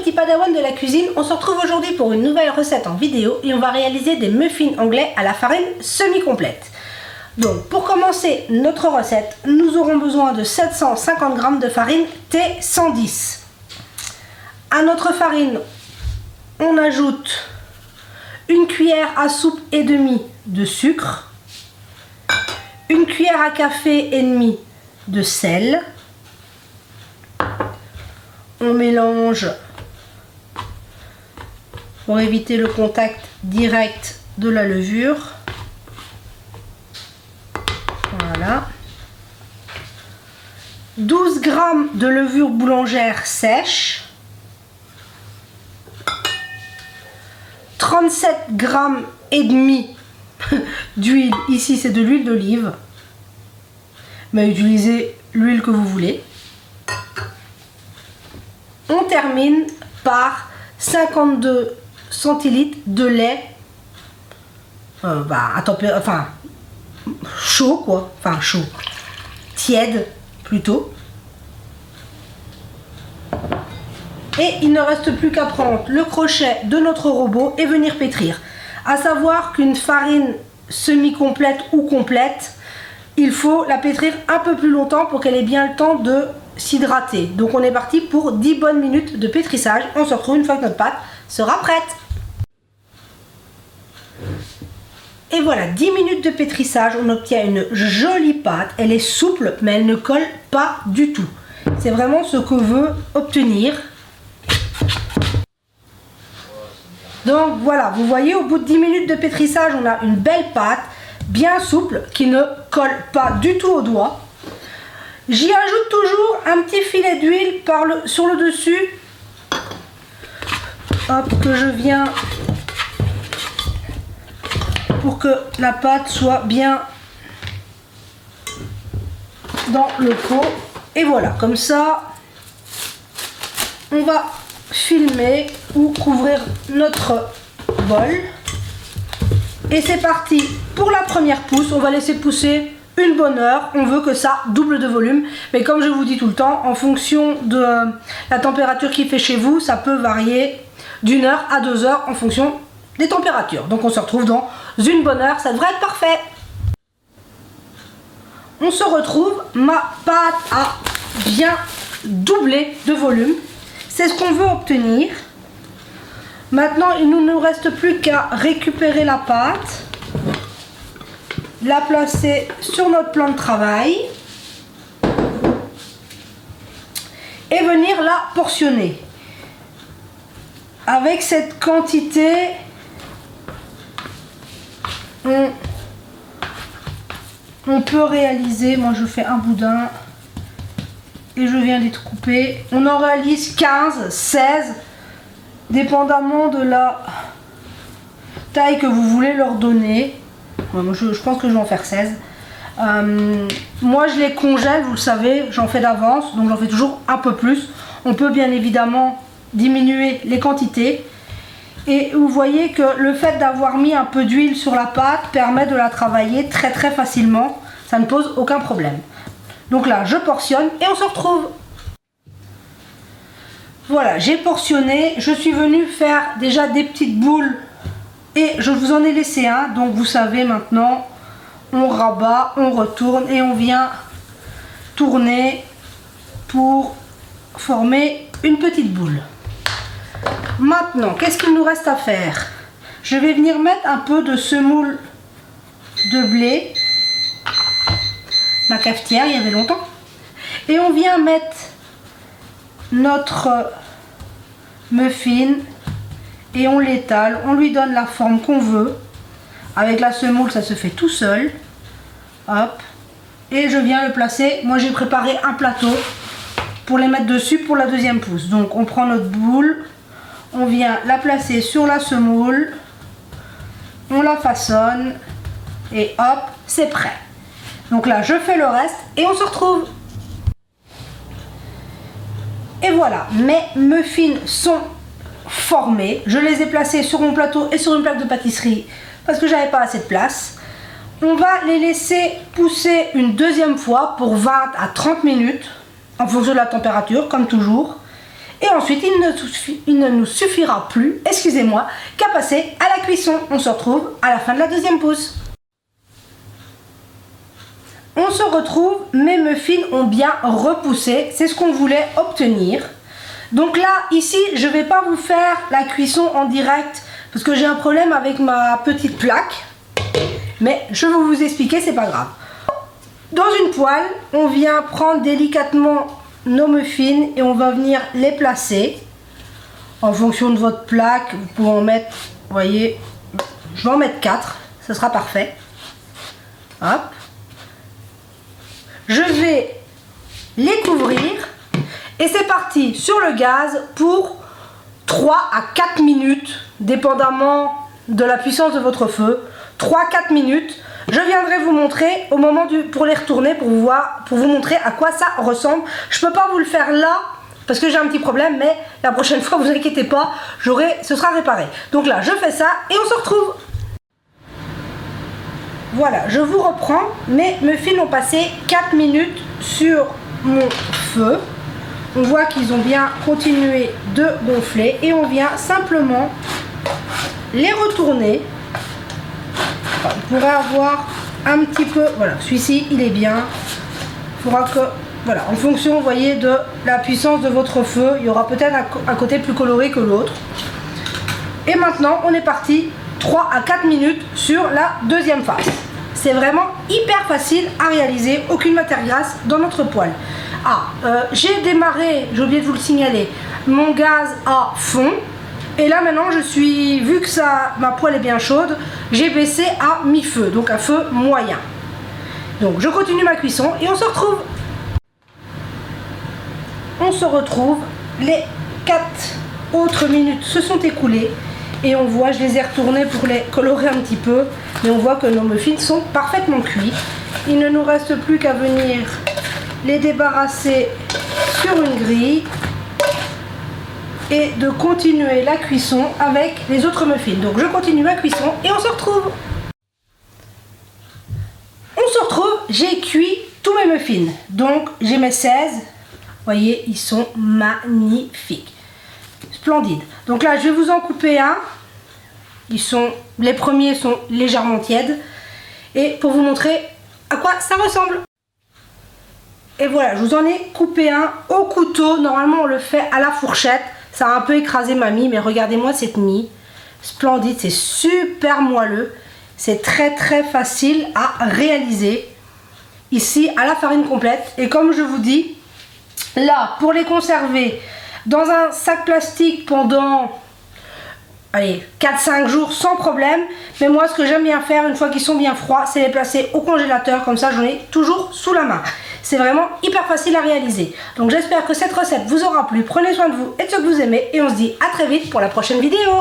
petits padawans de la cuisine, on se retrouve aujourd'hui pour une nouvelle recette en vidéo et on va réaliser des muffins anglais à la farine semi-complète. Donc pour commencer notre recette, nous aurons besoin de 750 g de farine T110. À notre farine, on ajoute une cuillère à soupe et demie de sucre, une cuillère à café et demie de sel. On mélange pour éviter le contact direct de la levure. Voilà. 12 g de levure boulangère sèche. 37 g et demi d'huile. Ici c'est de l'huile d'olive. Mais utilisez l'huile que vous voulez. On termine par 52 centilitres de lait chaud quoi, chaud, tiède plutôt. Et il ne reste plus qu'à prendre le crochet de notre robot et venir pétrir. À savoir qu'une farine semi-complète ou complète, il faut la pétrir un peu plus longtemps pour qu'elle ait bien le temps de s'hydrater. Donc on est parti pour 10 bonnes minutes de pétrissage. On se retrouve une fois que notre pâte sera prête. Et voilà, 10 minutes de pétrissage, on obtient une jolie pâte. Elle est souple, mais elle ne colle pas du tout. C'est vraiment ce qu'on veut obtenir. Donc voilà, vous voyez, au bout de 10 minutes de pétrissage, on a une belle pâte, bien souple, qui ne colle pas du tout au doigt. J'y ajoute toujours un petit filet d'huile sur le dessus. Hop, que je viens pour que la pâte soit bien dans le pot. Et voilà, comme ça, on va filmer ou couvrir notre bol. Et c'est parti pour la première pousse. On va laisser pousser une bonne heure. On veut que ça double de volume, mais comme je vous dis tout le temps, en fonction de la température qu'il fait chez vous, ça peut varier d'1 heure à 2 heures en fonction des températures. Donc on se retrouve dans une bonne heure, ça devrait être parfait. On se retrouve, ma pâte a bien doublé de volume, c'est ce qu'on veut obtenir. Maintenant il ne nous reste plus qu'à récupérer la pâte, la placer sur notre plan de travail et venir la portionner. Avec cette quantité, on peut réaliser, moi je fais un boudin et je viens découper, on en réalise 15, 16, dépendamment de la taille que vous voulez leur donner. Je pense que je vais en faire 16. Moi je les congèle, vous le savez, j'en fais d'avance, donc j'en fais toujours un peu plus. On peut bien évidemment diminuer les quantités. Et vous voyez que le fait d'avoir mis un peu d'huile sur la pâte permet de la travailler très facilement. Ça ne pose aucun problème. Donc là, je portionne et on se retrouve. Voilà, j'ai portionné. Je suis venue faire déjà des petites boules. Et je vous en ai laissé un. Donc vous savez maintenant, on rabat, on retourne et on vient tourner pour former une petite boule. Maintenant, qu'est-ce qu'il nous reste à faire? Je vais venir mettre un peu de semoule de blé, ma cafetière, il y avait longtemps, et on vient mettre notre muffin et on l'étale, on lui donne la forme qu'on veut. Avec la semoule, ça se fait tout seul. Hop, et je viens le placer. Moi, j'ai préparé un plateau pour les mettre dessus pour la deuxième pousse. Donc, on prend notre boule. On vient la placer sur la semoule, on la façonne et hop, c'est prêt. Donc là, je fais le reste et on se retrouve. Et voilà, mes muffins sont formés. Je les ai placés sur mon plateau et sur une plaque de pâtisserie parce que j'avais pas assez de place. On va les laisser pousser une deuxième fois pour 20 à 30 minutes en fonction de la température, comme toujours. Et ensuite, il ne nous suffira plus, excusez-moi, qu'à passer à la cuisson. On se retrouve à la fin de la deuxième pousse. On se retrouve, mes muffins ont bien repoussé, c'est ce qu'on voulait obtenir. Donc là, ici, je ne vais pas vous faire la cuisson en direct parce que j'ai un problème avec ma petite plaque. Mais je vais vous expliquer, c'est pas grave. Dans une poêle, on vient prendre délicatement nos muffins et on va venir les placer. En fonction de votre plaque, vous pouvez en mettre, vous voyez, je vais en mettre 4, ce sera parfait. Hop. Je vais les couvrir et c'est parti sur le gaz pour 3 à 4 minutes, dépendamment de la puissance de votre feu. 3-4 minutes. Je viendrai vous montrer au moment pour les retourner pour vous montrer à quoi ça ressemble. Je peux pas vous le faire là parce que j'ai un petit problème, mais la prochaine fois, vous inquiétez pas, ce sera réparé. Donc là, je fais ça et on se retrouve. Voilà, je vous reprends. Mes muffins ont passé 4 minutes sur mon feu. On voit qu'ils ont bien continué de gonfler et on vient simplement les retourner. On pourrait avoir un petit peu, voilà, celui-ci il est bien. Il faudra que, voilà, en fonction, vous voyez, de la puissance de votre feu, il y aura peut-être un côté plus coloré que l'autre. Et maintenant, on est parti 3 à 4 minutes sur la deuxième face. C'est vraiment hyper facile à réaliser, aucune matière grasse dans notre poêle. J'ai démarré, j'ai oublié de vous le signaler, mon gaz à fond. Et là maintenant, vu que ma poêle est bien chaude, j'ai baissé à mi-feu, donc à feu moyen. Donc je continue ma cuisson et on se retrouve. On se retrouve, les 4 autres minutes se sont écoulées et on voit, je les ai retournés pour les colorer un petit peu, mais on voit que nos muffins sont parfaitement cuits. Il ne nous reste plus qu'à venir les débarrasser sur une grille et de continuer la cuisson avec les autres muffins. Donc je continue ma cuisson et on se retrouve. On se retrouve, j'ai cuit tous mes muffins. Donc j'ai mes 16. Vous voyez, ils sont magnifiques. Splendides. Donc là, je vais vous en couper un. Les premiers sont légèrement tièdes. Et pour vous montrer à quoi ça ressemble. Et voilà, je vous en ai coupé un au couteau. Normalement, on le fait à la fourchette. Ça a un peu écrasé ma mie, mais regardez-moi cette mie. Splendide, c'est super moelleux. C'est très très facile à réaliser. Ici, à la farine complète. Et comme je vous dis, là, pour les conserver dans un sac plastique pendant 4-5 jours sans problème. Mais moi, ce que j'aime bien faire, une fois qu'ils sont bien froids, c'est les placer au congélateur. Comme ça, j'en ai toujours sous la main. C'est vraiment hyper facile à réaliser. Donc j'espère que cette recette vous aura plu. Prenez soin de vous et de ceux que vous aimez. Et on se dit à très vite pour la prochaine vidéo.